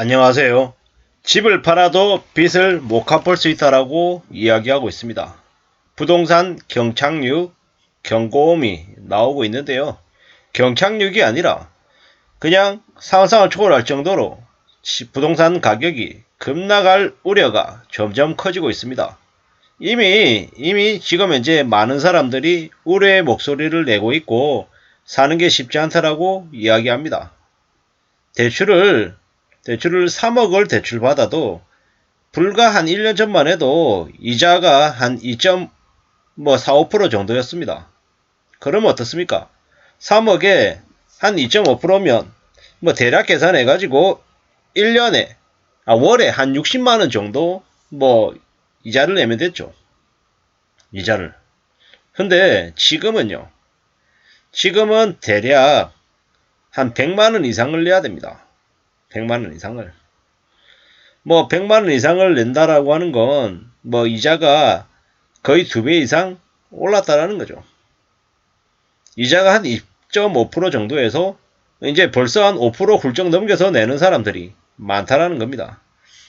안녕하세요. 집을 팔아도 빚을 못 갚을 수 있다라고 이야기하고 있습니다. 부동산 경착륙 경고음이 나오고 있는데요. 경착륙이 아니라 그냥 상상을 초월할 정도로 부동산 가격이 급락할 우려가 점점 커지고 있습니다. 이미 지금 현재 많은 사람들이 우려의 목소리를 내고 있고 사는 게 쉽지 않다라고 이야기합니다. 대출을 3억을 대출받아도 불과 한 1년 전만 해도 이자가 한 2.45% 정도였습니다. 그러면 어떻습니까? 3억에 한 2.5%면 대략 계산해가지고 1년에 월에 한 60만원 정도 이자를 내면 됐죠. 이자를. 근데 지금은 대략 한 100만원 이상을 내야 됩니다. 100만원 이상을. 100만원 이상을 낸다라고 하는 건 이자가 거의 2배 이상 올랐다라는 거죠. 이자가 한 2.5% 정도에서 이제 벌써 한 5% 훌쩍 넘겨서 내는 사람들이 많다라는 겁니다.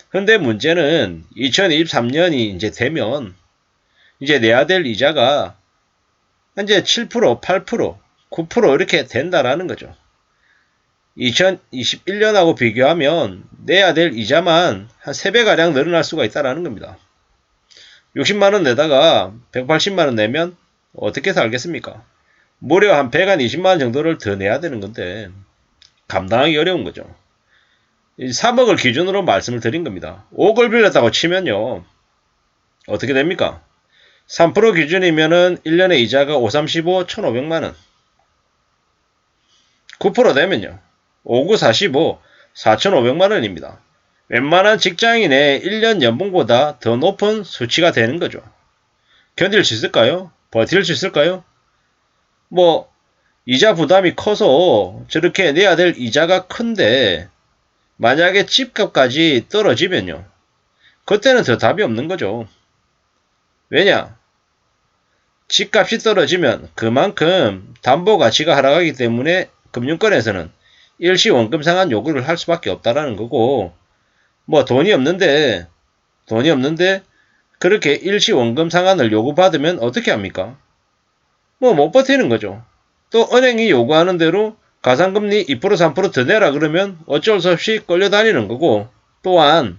근데 문제는 2023년이 이제 되면 이제 내야 될 이자가 이제 7%, 8%, 9% 이렇게 된다라는 거죠. 2021년하고 비교하면 내야 될 이자만 한 3배가량 늘어날 수가 있다라는 겁니다. 60만원 내다가 180만원 내면 어떻게 살겠습니까? 무려 한 120만원 정도를 더 내야 되는 건데 감당하기 어려운 거죠. 3억을 기준으로 말씀을 드린 겁니다. 5억을 빌렸다고 치면요. 어떻게 됩니까? 3% 기준이면은 1년에 이자가 5, 35, 1,500만원. 9% 되면요. 5, 9, 45, 4,500만원입니다. 웬만한 직장인의 1년 연봉보다 더 높은 수치가 되는 거죠. 견딜 수 있을까요? 버틸 수 있을까요? 이자 부담이 커서 저렇게 내야 될 이자가 큰데 만약에 집값까지 떨어지면요. 그때는 더 답이 없는 거죠. 왜냐? 집값이 떨어지면 그만큼 담보 가치가 하락하기 때문에 금융권에서는 일시 원금 상환 요구를 할 수밖에 없다라는 거고 돈이 없는데 그렇게 일시 원금 상환을 요구받으면 어떻게 합니까? 못 버티는 거죠. 또 은행이 요구하는 대로 가상금리 2% 3%더 내라 그러면 어쩔 수 없이 끌려다니는 거고 또한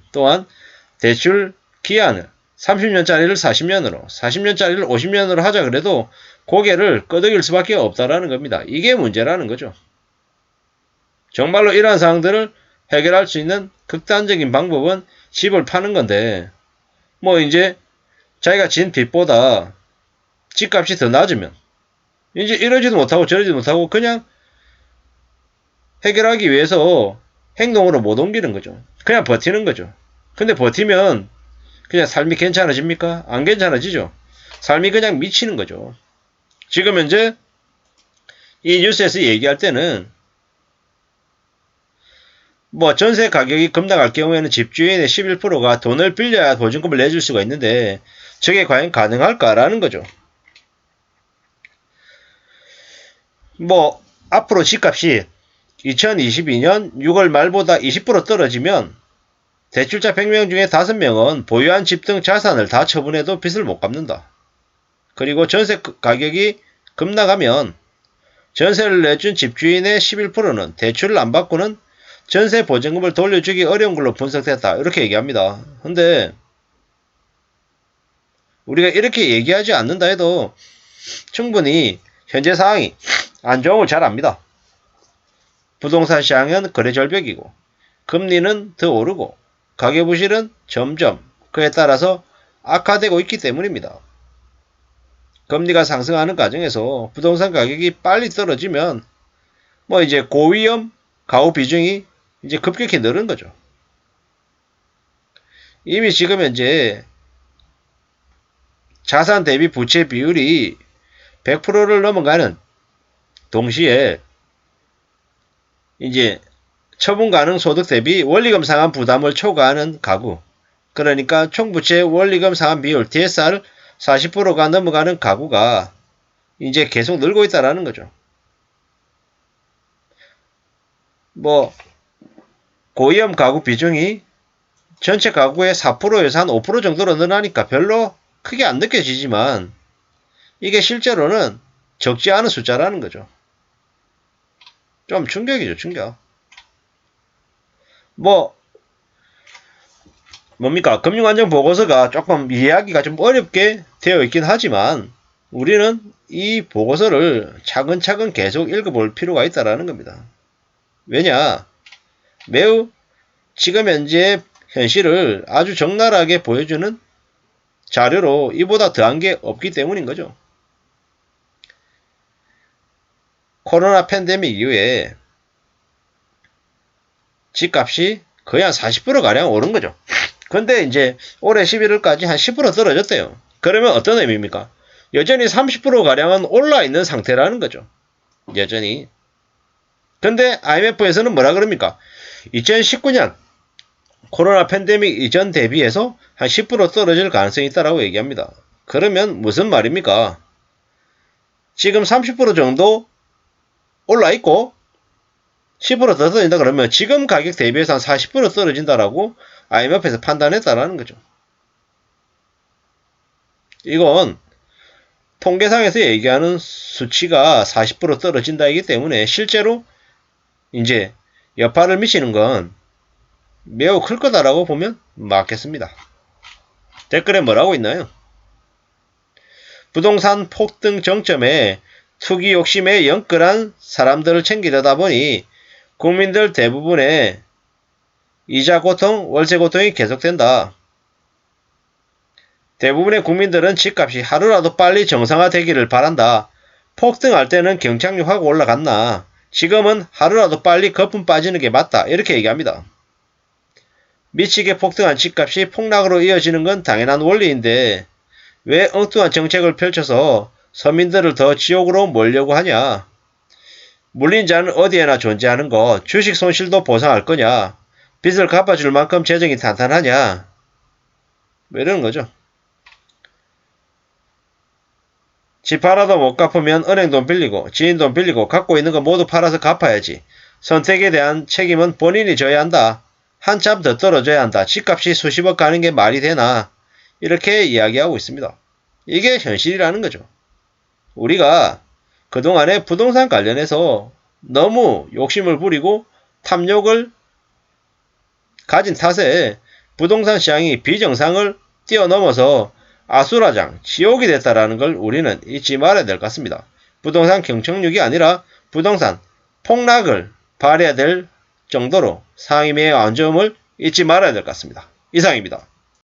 대출 기한을 30년짜리를 40년으로 40년짜리를 50년으로 하자 그래도 고개를 끄덕일 수밖에 없다라는 겁니다. 이게 문제라는 거죠. 정말로 이러한 사항들을 해결할 수 있는 극단적인 방법은 집을 파는 건데 이제 자기가 진 빚보다 집값이 더 낮으면 이제 이러지도 못하고 저러지도 못하고 그냥 해결하기 위해서 행동으로 못 옮기는 거죠. 그냥 버티는 거죠. 근데 버티면 그냥 삶이 괜찮아집니까? 안 괜찮아지죠. 삶이 그냥 미치는 거죠. 지금 현재 이 뉴스에서 얘기할 때는 전세 가격이 급락할 경우에는 집주인의 11%가 돈을 빌려야 보증금을 내줄 수가 있는데 저게 과연 가능할까라는 거죠. 앞으로 집값이 2022년 6월 말보다 20% 떨어지면 대출자 100명 중에 5명은 보유한 집 등 자산을 다 처분해도 빚을 못 갚는다. 그리고 전세 가격이 급락하면 전세를 내준 집주인의 11%는 대출을 안 받고는 전세 보증금을 돌려주기 어려운 걸로 분석됐다. 이렇게 얘기합니다. 근데 우리가 이렇게 얘기하지 않는다 해도 충분히 현재 상황이 안 좋은 걸 잘 압니다. 부동산 시장은 거래 절벽이고 금리는 더 오르고 가계부실은 점점 그에 따라서 악화되고 있기 때문입니다. 금리가 상승하는 과정에서 부동산 가격이 빨리 떨어지면 이제 고위험 가구 비중이 이제 급격히 늘은 거죠. 이미 지금 현재 자산 대비 부채 비율이 100%를 넘어가는 동시에 이제 처분 가능 소득 대비 원리금 상환 부담을 초과하는 가구, 그러니까 총부채 원리금 상환 비율 DSR 40%가 넘어가는 가구가 이제 계속 늘고 있다라는 거죠. 고위험 가구 비중이 전체 가구의 4%에서 한 5% 정도로 늘어나니까 별로 크게 안 느껴지지만 이게 실제로는 적지 않은 숫자라는 거죠. 좀 충격이죠, 충격. 뭡니까? 금융안정보고서가 조금 이해하기가 좀 어렵게 되어 있긴 하지만 우리는 이 보고서를 차근차근 계속 읽어볼 필요가 있다는 겁니다. 왜냐? 매우 지금 현재의 현실을 아주 적나라하게 보여주는 자료로 이보다 더한 게 없기 때문인 거죠. 코로나 팬데믹 이후에 집값이 거의 한 40%가량 오른 거죠. 근데 이제 올해 11월까지 한 10% 떨어졌대요. 그러면 어떤 의미입니까? 여전히 30%가량은 올라 있는 상태라는 거죠. 여전히. 근데 IMF에서는 뭐라 그럽니까? 2019년 코로나 팬데믹 이전 대비해서 한 10% 떨어질 가능성이 있다고 얘기합니다. 그러면 무슨 말입니까? 지금 30% 정도 올라 있고 10%더 떨어진다 그러면 지금 가격 대비해서 한 40% 떨어진다라고 IMF에서 판단했다라는 거죠. 이건 통계상에서 얘기하는 수치가 40% 떨어진다이기 때문에 실제로 이제 여파를 미치는 건 매우 클 거다라고 보면 맞겠습니다. 댓글에 뭐라고 있나요? 부동산 폭등 정점에 투기 욕심에 영끌한 사람들을 챙기려다 보니 국민들 대부분의 이자 고통, 월세 고통이 계속된다. 대부분의 국민들은 집값이 하루라도 빨리 정상화되기를 바란다. 폭등할 때는 경착륙 하고 올라갔나. 지금은 하루라도 빨리 거품 빠지는 게 맞다. 이렇게 얘기합니다. 미치게 폭등한 집값이 폭락으로 이어지는 건 당연한 원리인데 왜 엉뚱한 정책을 펼쳐서 서민들을 더 지옥으로 몰려고 하냐. 물린자는 어디에나 존재하는 것, 주식 손실도 보상할 거냐, 빚을 갚아줄 만큼 재정이 탄탄하냐, 뭐 이러는 거죠. 집 하나도 못 갚으면 은행 돈 빌리고 지인 돈 빌리고 갖고 있는 거 모두 팔아서 갚아야지. 선택에 대한 책임은 본인이 져야 한다. 한참 더 떨어져야 한다. 집값이 수십억 가는 게 말이 되나. 이렇게 이야기하고 있습니다. 이게 현실이라는 거죠. 우리가 그동안에 부동산 관련해서 너무 욕심을 부리고 탐욕을 가진 탓에 부동산 시장이 비정상을 뛰어넘어서 아수라장, 지옥이 됐다라는 걸 우리는 잊지 말아야 될 것 같습니다. 부동산 경착륙이 아니라 부동산 폭락을 발휘해야 될 정도로 상위 매우 안 좋음을 잊지 말아야 될 것 같습니다. 이상입니다.